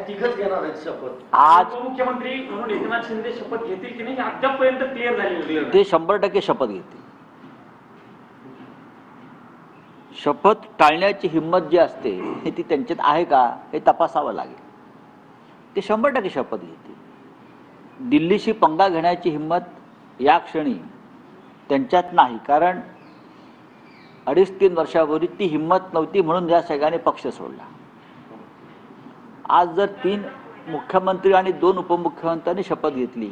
तिघच घेणार आहेत शपथ। आज उपमुख्यमंत्री म्हणून एकनाथ शिंदे शपथ घेतील की नाही अद्यापपर्यंत क्लिअर झालेलं नाही। ते 100% शपथ घेतील। शपथ टाळण्याची हिंमत जी असते हे ती त्यांच्यात आहे का हे तपासावं लागेल। ते 100% शपथ घेतील। दिल्लीशी पंगा घेण्याची हिंमत या क्षणी त्यांच्यात नाही, कारण 2.5-3 वर्षापूर्वी ती हिंमत नव्हती म्हणून या सगळ्यांनी पक्ष सोडला। आज जर 3 मुख्यमंत्री आणि 2 उपमुख्यमंत्र्यांनी शपथ घेतली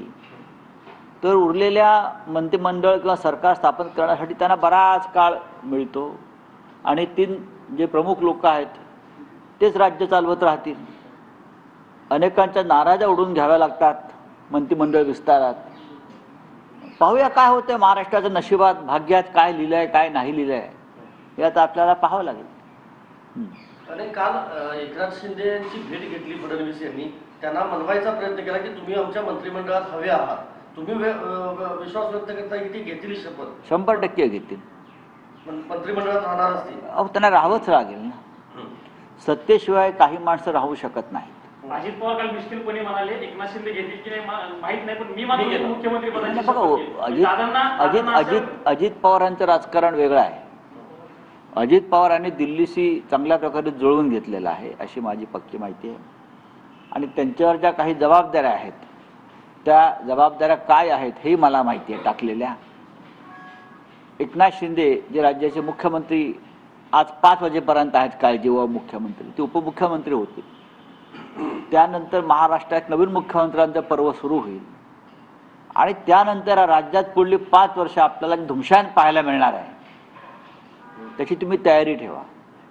तर उरलेल्या मंत्रिमंडळ किंवा सरकार स्थापन करण्यासाठी त्यांना बराच काळ मिळतो आणि 3 जे प्रमुख लोक आहेत तेच राज्य चालवत राहतील। अनेकांच्या नाराज्या उडून घ्याव्या लागतात मंत्रिमंडळ विस्तारात। पाहूया काय होतं महाराष्ट्राच्या नशिबात, भाग्यात काय लिहिलंय काय नाही लिहिलंय हे आता आपल्याला पाहावं लागेल। आणि काल एकनाथ शिंदे यांची भेट घेतली फडणवीस यांनी, त्यांना मनवायचा प्रयत्न केला की तुम्ही आमच्या मंत्रिमंडळात हवे आहात, तुम्ही विश्वास व्यक्त करता की ते घेतील शपथ। 100% घेतील। मंत्रिमंडळात राहणार असतील। अहो त्यांना राहावंच लागेल ना, सत्तेशिवाय काही माणसं राहू शकत नाहीत। अजित पवार काल मिश्किलपणे म्हणाले एकनाथ शिंदे घेतील की नाही माहित नाही, पण मी मात्र मुख्यमंत्री पदाची बघा, अजित पवारांचं राजकारण वेगळं आहे। अजित पवारांनी दिल्लीशी चांगल्या प्रकारे जुळवून घेतलेलं आहे अशी माझी पक्की माहिती आहे। आणि त्यांच्यावर ज्या काही जबाबदाऱ्या आहेत त्या जबाबदाऱ्या काय आहेत हे मला माहिती आहे टाकलेल्या। एकनाथ शिंदे जे राज्याचे मुख्यमंत्री आज 5 वाजेपर्यंत आहेत काय, जेव्हा मुख्यमंत्री ते उपमुख्यमंत्री होते, त्यानंतर महाराष्ट्रात नवीन मुख्यमंत्र्यांचं पर्व सुरू होईल आणि त्यानंतर राज्यात पुढली 5 वर्ष आपल्याला धुमशान पाहायला मिळणार आहे। त्याची तुम्ही तयारी ठेवा।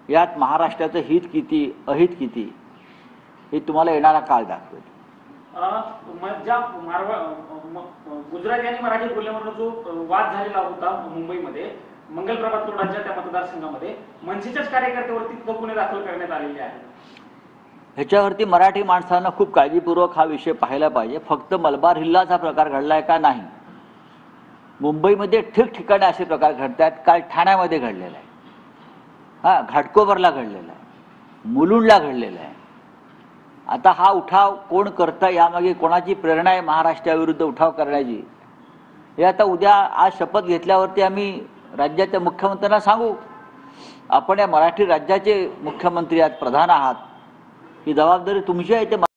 यात महाराष्ट्राचं हित किती अहित किती हे तुम्हाला येणारा काळ दाखवेल। गुजराती आणि मराठी बोलण्यावर जो वाद झालेला होता मुंबईमध्ये मंगलप्रभात रोडाच्या त्या मतदारसंघामध्ये मनसेच्याच कार्यकर्त्यावरती गुन्हे दाखल करण्यात आलेले आहेत। ह्याच्यावरती मराठी माणसांना खूप काळजीपूर्वक हा विषय पाहायला पाहिजे। फक्त मलबार हिल्लाच हा प्रकार घडलाय का नाही, मुंबईमध्ये ठिकठिकाणी असे प्रकार घडतात। काल ठाण्यामध्ये घडलेला आहे, घाटकोपरला घडलेला आहे, मुलुंडला घडलेला आहे। आता हा उठाव कोण करतं, यामागे कोणाची प्रेरणा आहे महाराष्ट्राविरुद्ध उठाव करण्याची हे आता उद्या आज शपथ घेतल्यावरती आम्ही राज्याच्या मुख्यमंत्र्यांना सांगू। आपण या मराठी राज्याचे मुख्यमंत्री आहात, प्रधान आहात, ही जबाबदारी तुमची आहे। ते